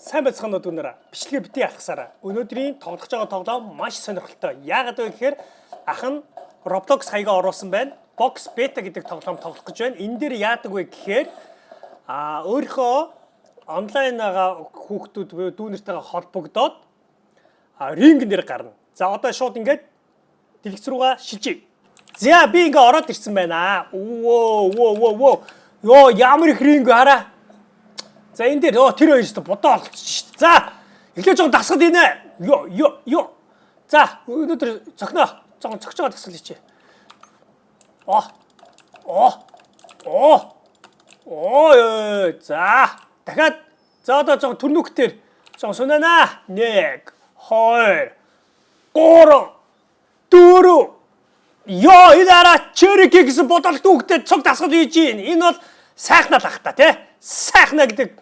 сайн байцгаана уу дүүнараа. Бичлэгээ битгий алхасараа. Өнөөдрийн тоглож байгаа тоглоом маш сонирхолтой. Яагаад вэ гэхээр ах нь Roblox хаягаа оруулсан байна. Box Beta гэдэг тоглоом тоглох гэж байна. Энэ дээр яадаг вэ гэхээр өөрийнхөө онлайнаага хүүхдүүд буюу дүүнэртэйгээ холбогдоод рингэн дээр гарна. За одоо шууд ингээд дэлгэц рүүгээ шилжиж. За би ингээ ороод ирсэн байна. Оо. Йоо ямар их ринг хараа. За энэ дээр тэр хоёр ч бодоо олчихчих шүү дээ. За эхлээд жоо дасгалийнэ. Йоо. За өнөөдөр цогноо. Цогж байгаа дасгал хийчээ. За дахиад за одоо жоо төрнүктээр жоо сунана. 1 2 3 4 Йоо энэ араа черики гэсэн бодолт үгтэй цог дасгал хийж гин. Энэ бол сайхнаа лах та тий. Сайхнаа гэдэг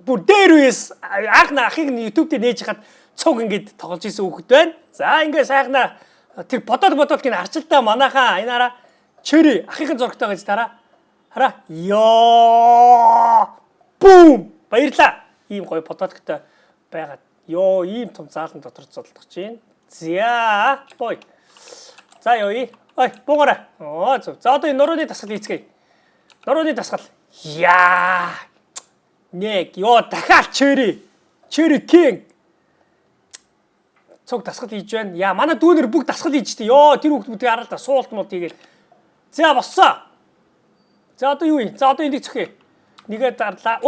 бүр дээр үес ахыг YouTube дээр нээж хахад цог ингээд тоглож исэн хүүхэд байна. За ингээд сайхнаа тэр бодоод гин арчилтаа манайхаа энэ араа чери ахын зурагтай гэж тараа. Хараа. Йоо! Бум! Баярлаа. Ийм гоё бодолттой байгаад. Йоо ийм том заалан дотор зодтолдож байна. За бой. За ёо. Ой, буугаарай. Зөв. За одоо энэ нурууны дасгал хийцгээе. Нурууны дасгал. Яа! Нэг ёо дахиад чери кинг. Цог дасгал хийж байна. Яа, манай дүүнэр бүгд дасгал хийж штэ. Ёо, тэр хүүхд бүгдийг хараа л да суулт мод хийгээд. За боссоо. За одоо юу юм? За одоо энийг цохиё. Нэгээ дарлаа.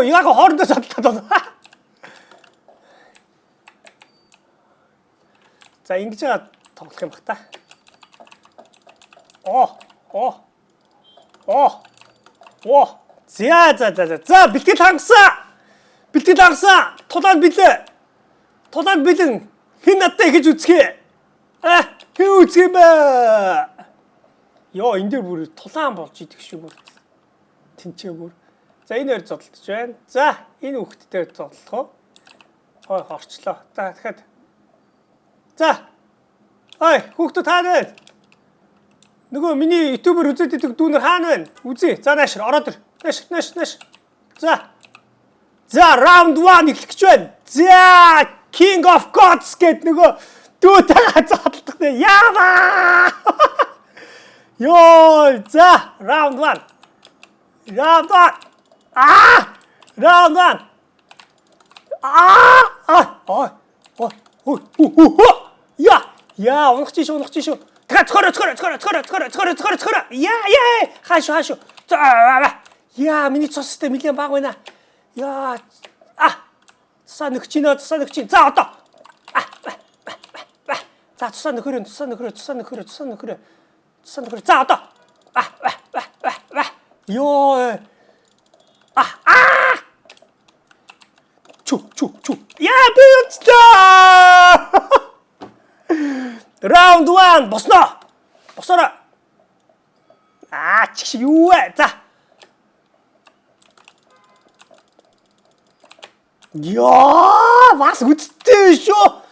Яг хоорондоо садлаад байна. За ингэж байгаа тоглох юм бах та. За бэлтгэл хангасан. Тулаанд бэлэн. Хэн надтай ихэж үзхээ. Хэн үзэх юм бэ? Йоо энэ дээр бүр тулаан болж идэх шүү бүр. Тэнцээ бүр. За энэ хоёр зодтолж байна. За энэ хүүхдтэй зодтолох уу? Хорчлоо. За дахиад. За. Хүүхдүүд хаана байна? Нөгөө миний ютубер үзээд идэг дүүнер хаана байна? Үзье. За нааш ороод ир. Нааш. За раунд 1 эхлэх гэж байна. За King of Gods гэд нөгөө дүүтэйгээ зодтолдох нэ. Яава! Йоо, за раунд 1. Раунд 1. Яа, унах чинь шүү. Дахиад цохороо. Яа. Хаашуу. За. Яа, миний цустай нэлээд баг байна. Яа. Цусаа нөхч чинь. За одоо. За цусаа нөхөрөө. За одоо. Йоо. Чу. Яа, бэлтээ. Раунд 1 босороо. Чиг юу вэ? За. Яа, бас үзтэй шүү.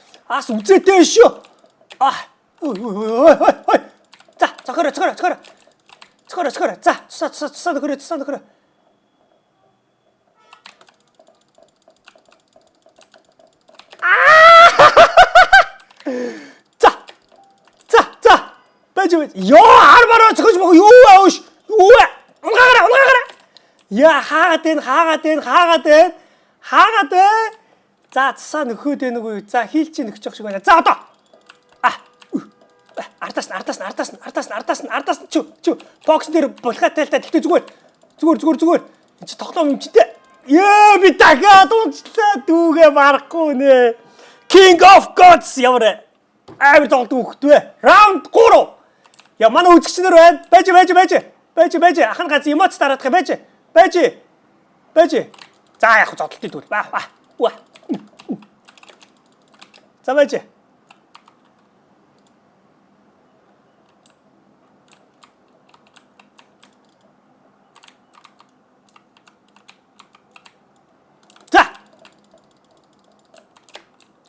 За, цохороо. За, цусаа нөхөрөө. За. Байж. Йоо, хармараа цохож баг юу ааш? Юу вэ? Унгаагаараа. Яа, хаагаад байна. За, цусаа нөхөөд байна уу? За, хийлч нөхч явах шиг байна. За, одоо. Ардаас нь. Чу. Бокс дээр булхаатай л та. Тэгтээ зүгээр. Энд чи тоглоом юм чи дээ. Яа, би дахиад унчлаа. Дүүгээ барахгүй нэ. King of Gods ямар амар тоглолт өгөхтэй. Раунд 3. Яа, манай үзэгчнэр байна. Байж. Ахын гац эмоц дараадах байж. За яг зодтолтыг дүүл. За байж. За.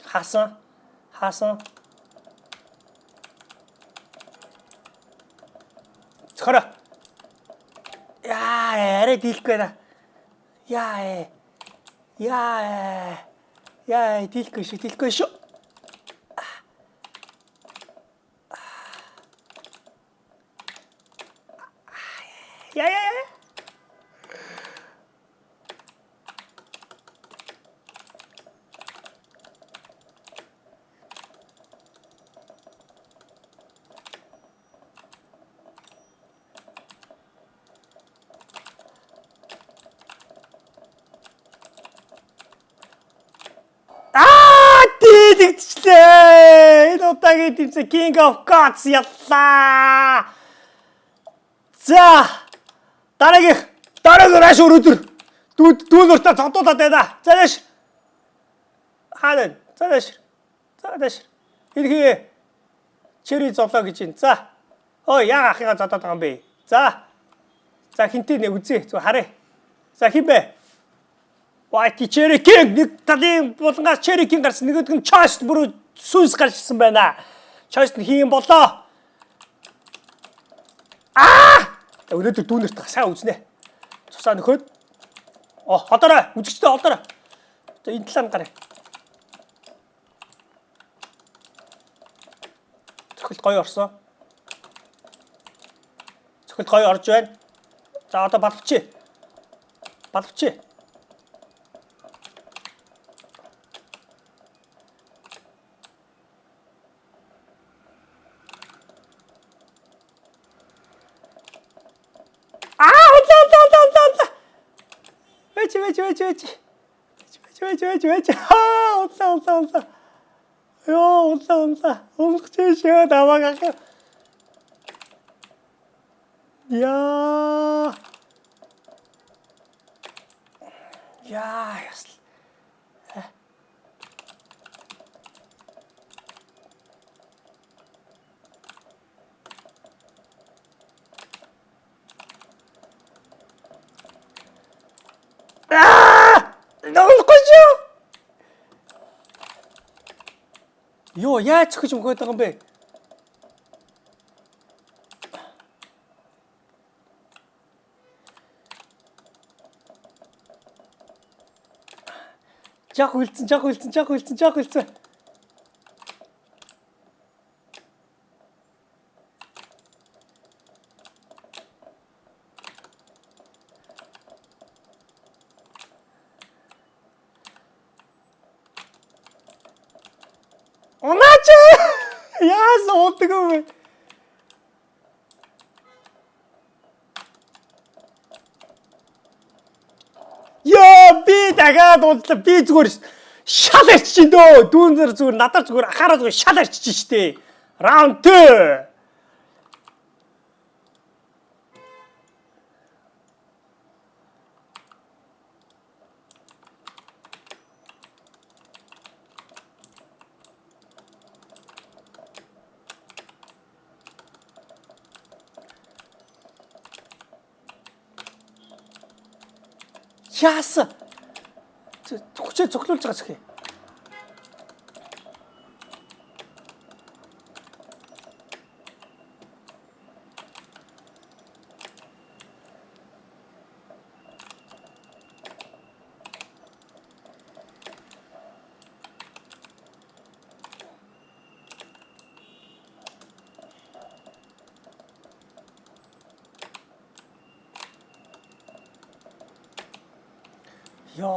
Хаасан. 걸어. 야, 애래 딜 거다. 야, 딜 것이오. 야. 디딕치네! 노땅이 팀스 킹 오브 갓스였다! 자, 다르게 라시 오르들 돈을 다 줬다 대다. 짜자실 하는 짜자실 이렇게 체리 접사기진. 자, 야가 해가 줬다 담배. 자, 힌트네 웃지 저 하래. 자, 힘배. 와이티 체리 킹, 니다디 뭔가 체리 킹 같은 거 그 차스 부르 순스 같은 거나 차스 힘 벗어. 우리들 돈을 다 사 오지네. 저사는 것. 왔더라. 우측지도 왔더라. 저 인틀산 가래. 저걸 거의 없어. 저걸 거의 알았죠? 자, 왔다 맞았지. 온다. 왜지. 온다. 온다. 엄청 시간 남아갈게. 야. 너무 거죠? 야, 저거 좀 거기다 건배. 자꾸 일진. 야, 어떡해. 야, 비다가 너 진짜 비주고 샤다치도 돈을 주고 나타 주고 하라 주고 샤다치시대. 라운드. 야스. 저 적절자가 저게. 야.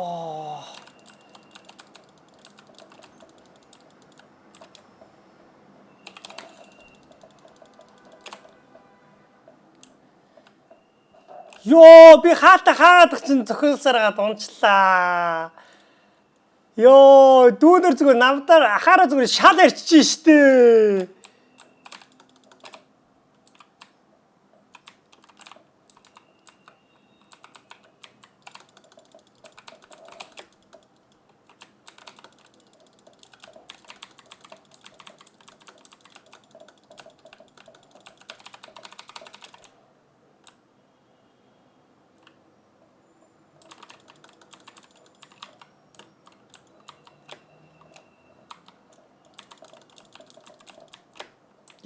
비 하다 진짜 그 사람가 돈칠라. 돈을 주고 남딸 하루 주고 샤들 치시대.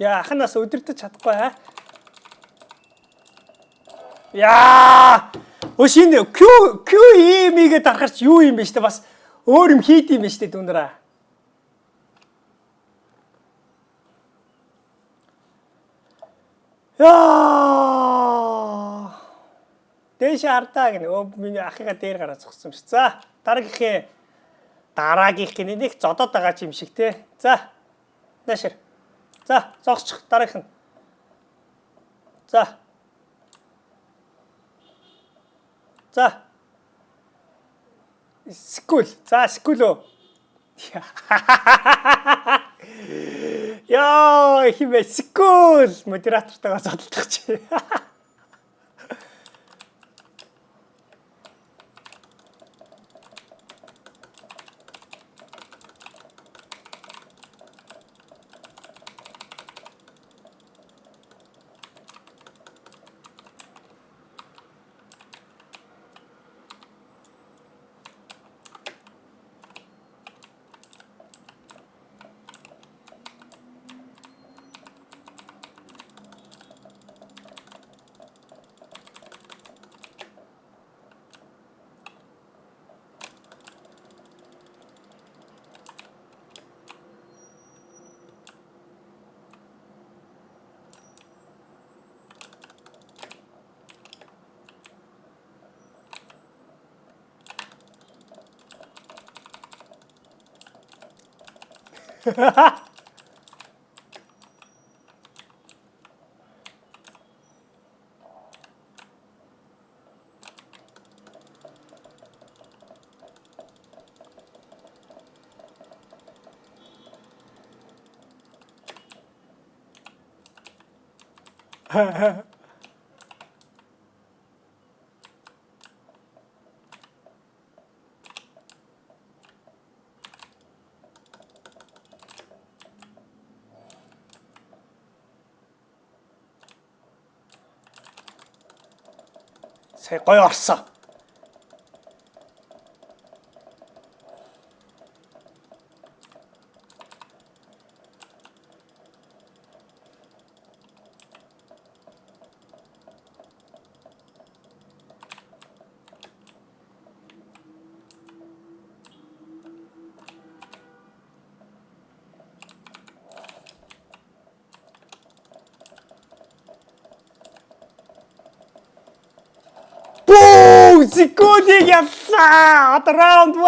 야, 하나 써 어디부터 찾을 거야? Яа. Шинэ QEM-ийг дарахч юу юм бэ штэ бас өөр юм хийд юм бэ штэ дүнрээ. Яа. Дэш ардаа гэнэ. Миний ахыгаа дээр гараа зогссон ш. За, дараагийнхын нэг зодоод байгаа юм шиг те. За. Наашир. За, зогсчих дараагийнх нь. За. За. Скул. За, скулөө. Яа, химээ скул модератортойгоо зодтолдог чи. Сая гоё орсон. Бүү, секундыг явсан. Одоо раунд 1.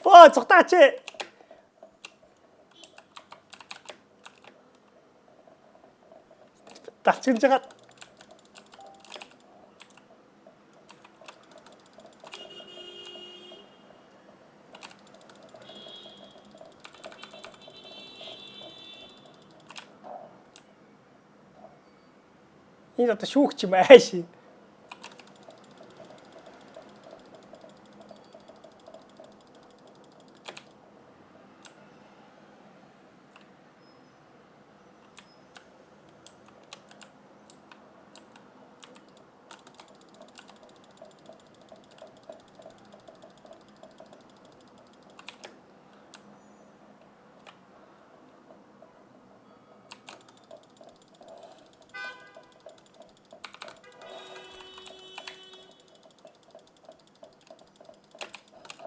Боо, цогтаач. Тачиж байгаа. Энэ одоо шүүгч юм ааш.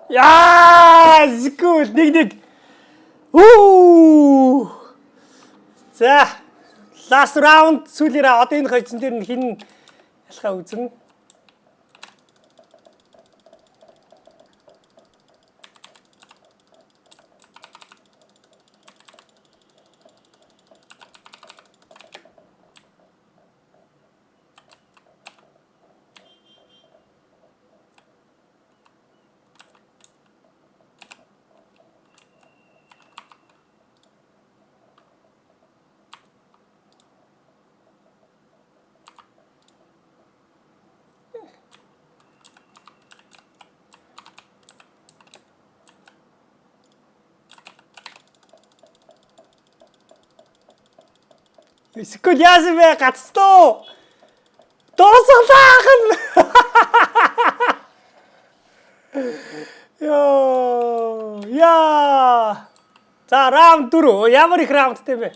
Яа, скул нэг. За, last round сүүлээрээ одоо энэ хоёрын дээр нь хин ялхаа үзэн. Скул яасан бэ? Гацтуу. Дуусгалаахан. Ёо, Яа. За раунд 4. Ямар их раундтай бэ?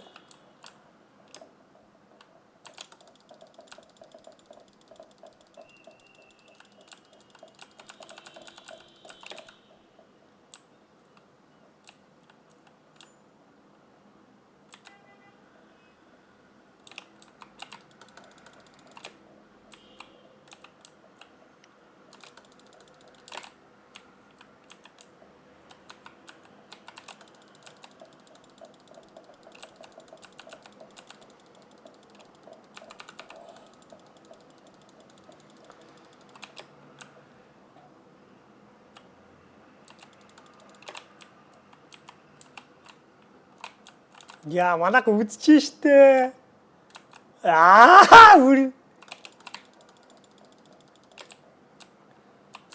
Яа, манайх үдчихэж штэ. Үр.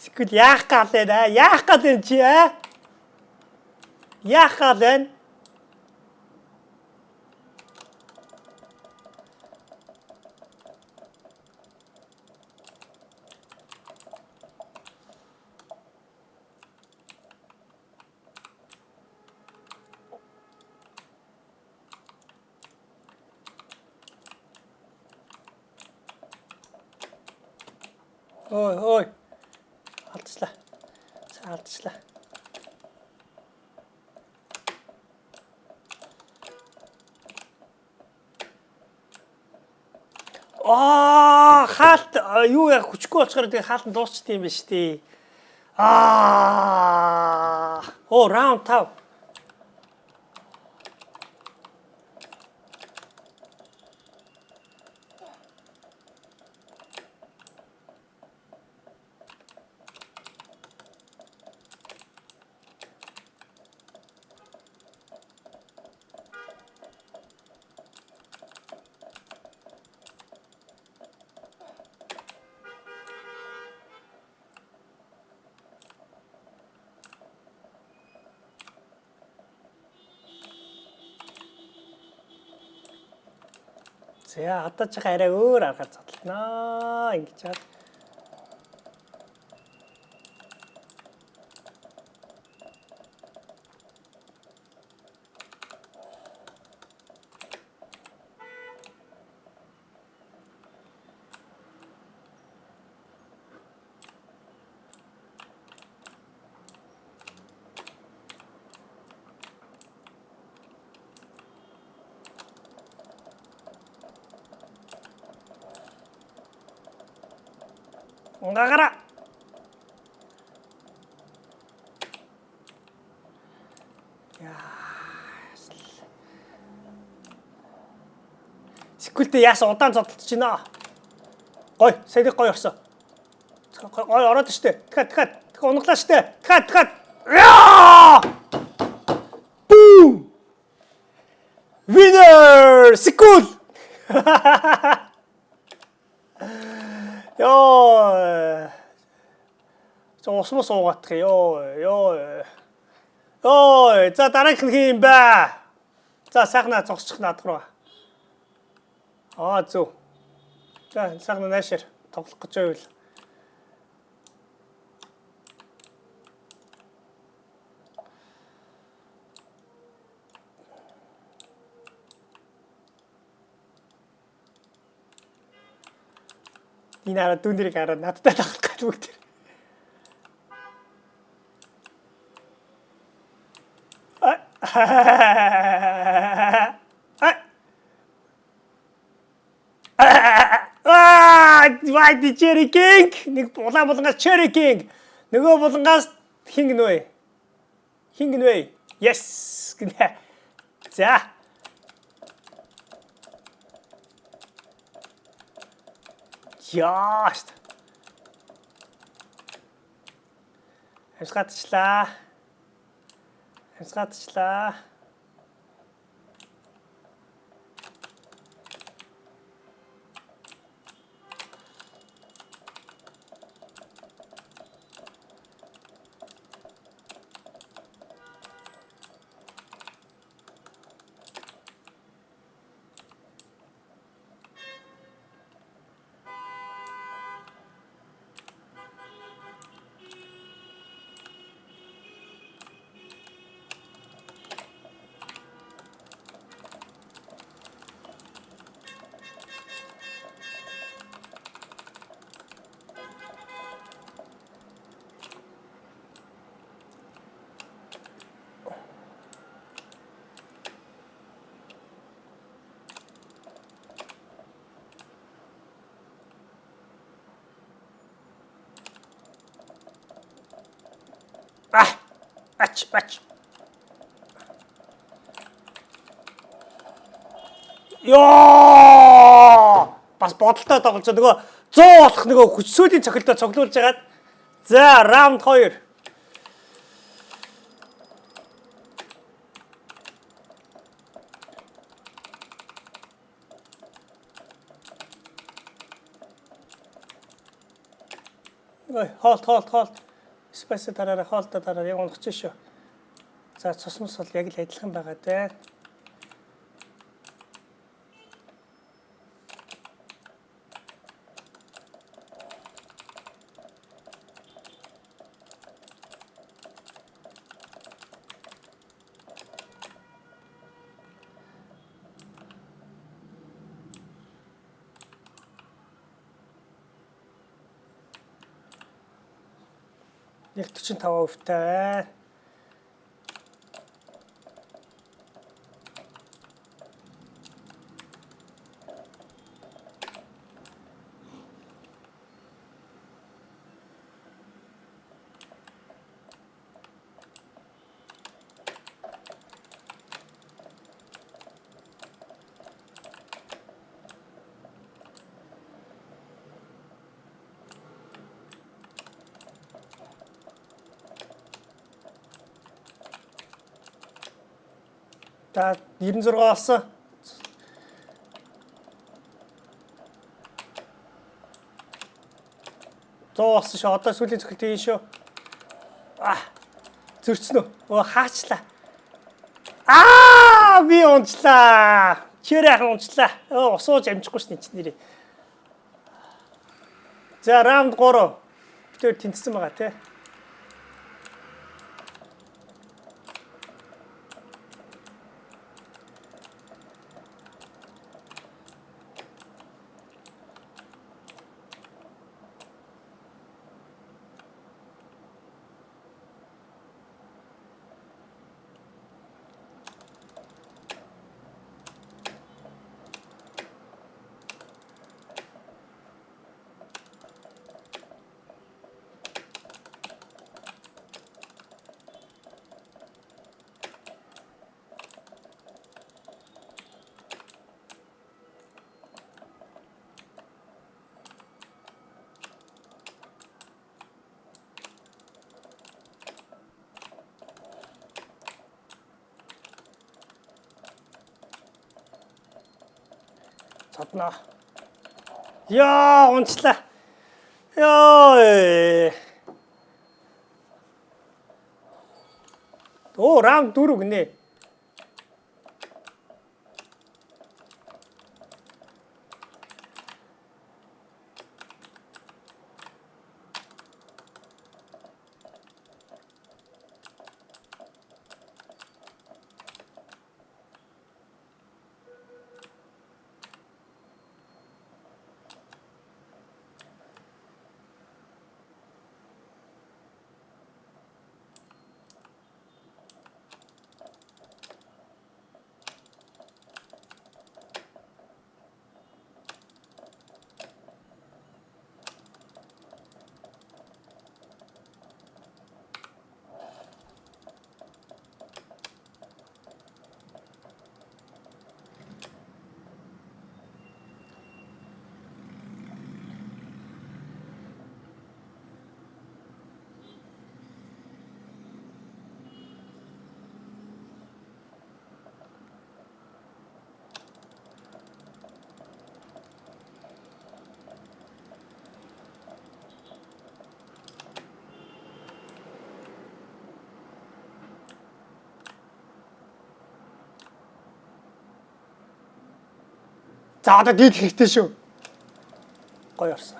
Sikul яах гал байна? Яах гал энэ чи аа? Яах гал байна? Ой. Алдчихлаа. Алдчихлаа. Хаалт юу яа хүчгүй болчихоор тэгээ хаалт нь дуусчт юм биш тий. Раунд 5. За одоо ч арай өөр аргаар задлнаа. Ингэж чад. Гагара. Sikülтэй яасан удаан зодтолж байна. Гой, сэрэг гой орсон. Гой ороод штэ. Дахиад унаглаа штэ. Дахиад. Boom! Winner! Sikül! Ёо. Усмус уугаадах ёо. За дараагийнх нь хин бэ? За сайхнаа зогсчих наад руу. Зөв. За сайхнаа наашир тоглох гэж байвал. Энэ араа дүндрийг хараад надтай тоглох гэж бүгд. Why the Cherry King? Нэг булангаас Cherry King. Нөгөө булангаас хин гэнэ. Yes. За. Яаш. Хасгатчлаа. Ач. Ёо! Бас бодолтой тоглож нөгөө 100 болох нөгөө хүчсүүлийн цохилтоо цуглуулж хагаад. За, раунд 2. Ой, хоолт. Спайс тараараа хоолтой тараар яг унах чинь шүү. За, цусмас бол яг л адилхан байгаа дээ. Яг 45%-тай. За 96 болсон. Болсон шүү. Одоо сүүлийн цохилт хийн шүү. Зөрчсөн үү? Хаачлаа. Би унчлаа. Чирээхэн унчлаа. Усууж амжихгүй шний чи нэрээ. За раунд 3. Тэр тэнцсэн байгаа тий. Цодноо. Яа, унчлаа. Яа. Раунд 4 гинэ. За одоо дийд хэрэгтэй шүү. Гоё орсон.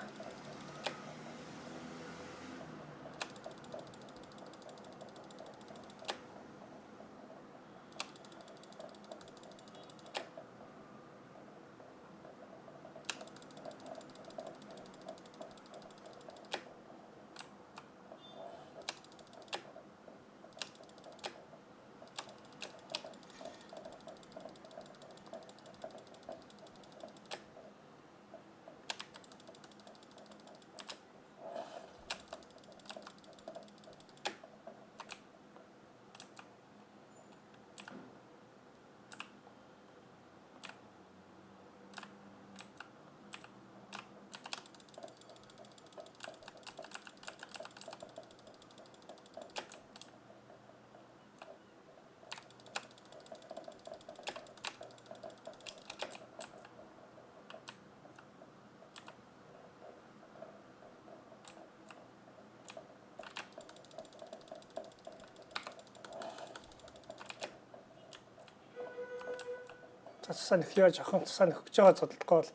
Тусаа нөхлөө жоохон тусаа нөхөж байгаа зодтолгүй бол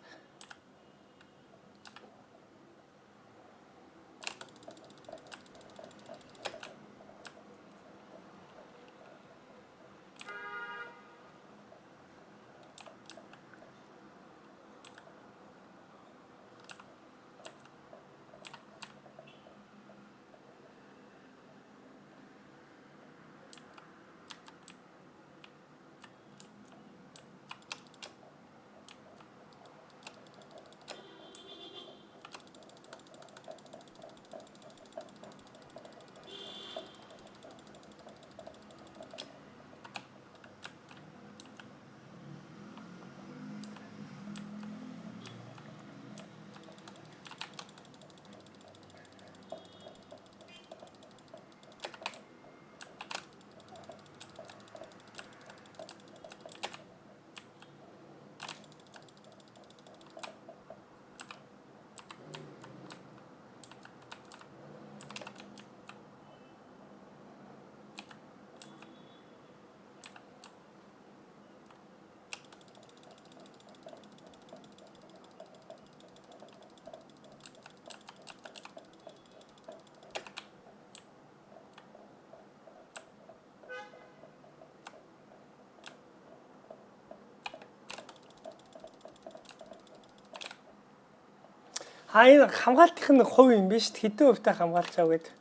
энэ хамгаалтын хувь юм биш хэдэн хувьтай хамгаалж байгаа гэдэг.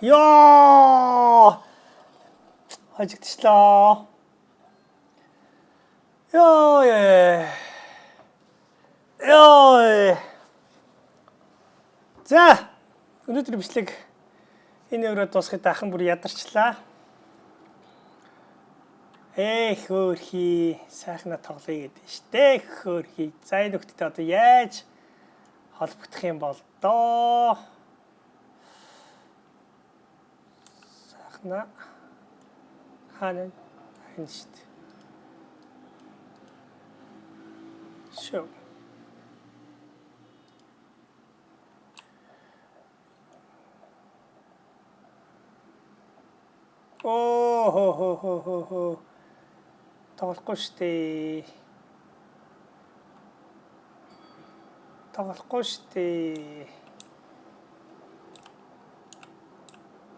Яа! Хажигдчихлаа. Яа. Яа. За, өнөөдөр бичлэг энэ өрөө дуусахад ахын бүр ядарчлаа. Хөөрхий сайхна тоглоё гэдэг штэ хөөрхий. За энэ нөхдөд одоо яаж холбогдох юм бол доо. Сайхна хаана энэ штэ. Шоу. Хо. Тоглохгүй штэ.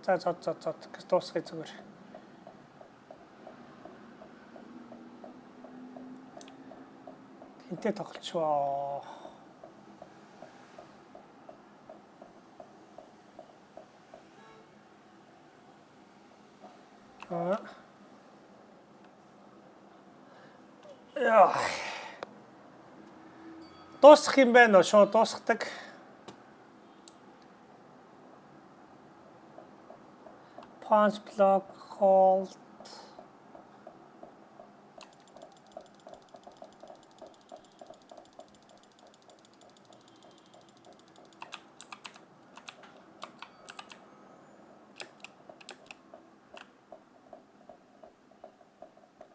За дуусгая зүгээр. Хинтээ тоглолцоо. Дуусах юм байна уу? Шууд дуусгадаг. Punch block hold.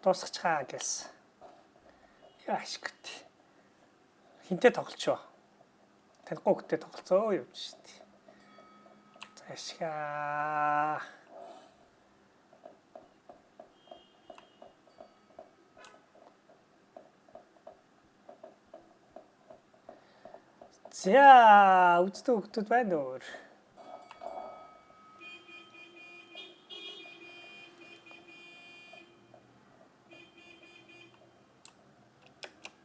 Дуусгачаа гэсэн. Яашгт. Хинтээ тоглолцоо. Танихгүй хөлтэй тоглолцоо явж штий. Заашгаа. За, үздэг хөлтүүд байна уу?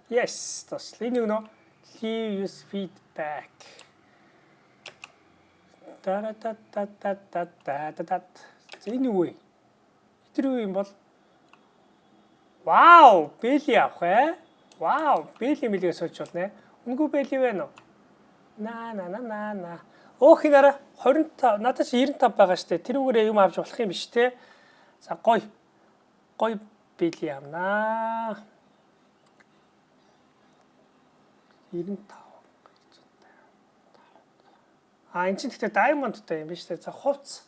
Yes, das энэ юу нөө use feedback. Энэ юу вэ? Тэр юу юм бол? Вау, бэли авах ээ. Вау, бэли мэлгээс олж болно. Үнгүй бэли байна уу? На. Өөх нэрэ 25, надад ч 95 байгаа штэ. Тэрүүгээр юм авч болох юм биш те. За гой бэли авнаа. 95. Энэ чинь гэхдээ diamondтай юм биш үү? За хувц.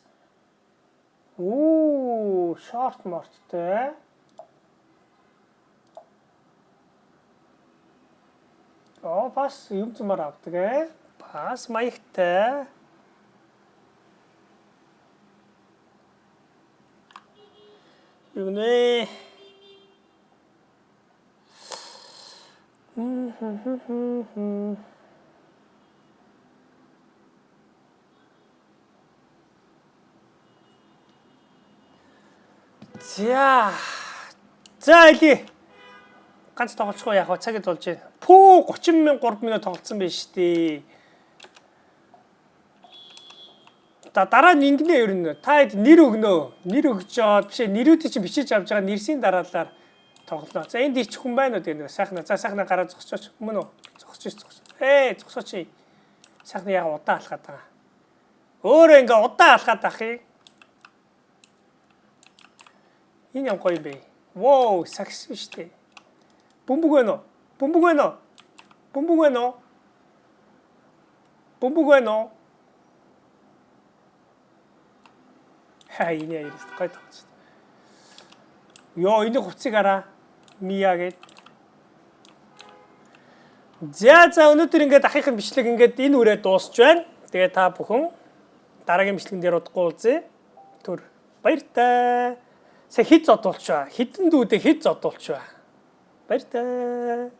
Short mortтэй. Бас юм змаар авдаг ээ. Бас маягтай. Юу нэ? За элий ганц тоглохгүй яг цагид болж байна. Пүү 33 минут тоглосон байж штий. Дараа нь ингэнэ ер нь та нэр өгнөө. Нэр өгч жоод бишээ нэрүүдийг чинь бичиж авч байгаа нэрсийн дараалал тоглолоо. За энд ич хүн байна уу гэдэг нэг сайхна. За сайхна гараа зогсооч. Мөн үү? Зогсооч. Зогсооч. Сайхна яг удаан алхаад байгаа. Өөрөө ингээ удаан алхаад ах юм. Энэ юм гоё юм бэ. Воо, сакс биш үү? Бумбуг байна уу? Бумбуг байна уу? Бумбуг байна уу? Бумбуг байна уу? Хай энэ ярис гоё тоглож байна. Йоо, энэ хувцсыг хараа. Мия гээд. За өнөөдөр ингээд ахихын бичлэг ингээд энэ үрээ дуусч байна. Тэгээ та бүхэн дараагийн бичлэгэн дээр удахгүй уулзъя. Түр баяртай. Сая хэд зодуулч ба? Хідэн дүүдээ хэд зодуулч ба? Баяртай.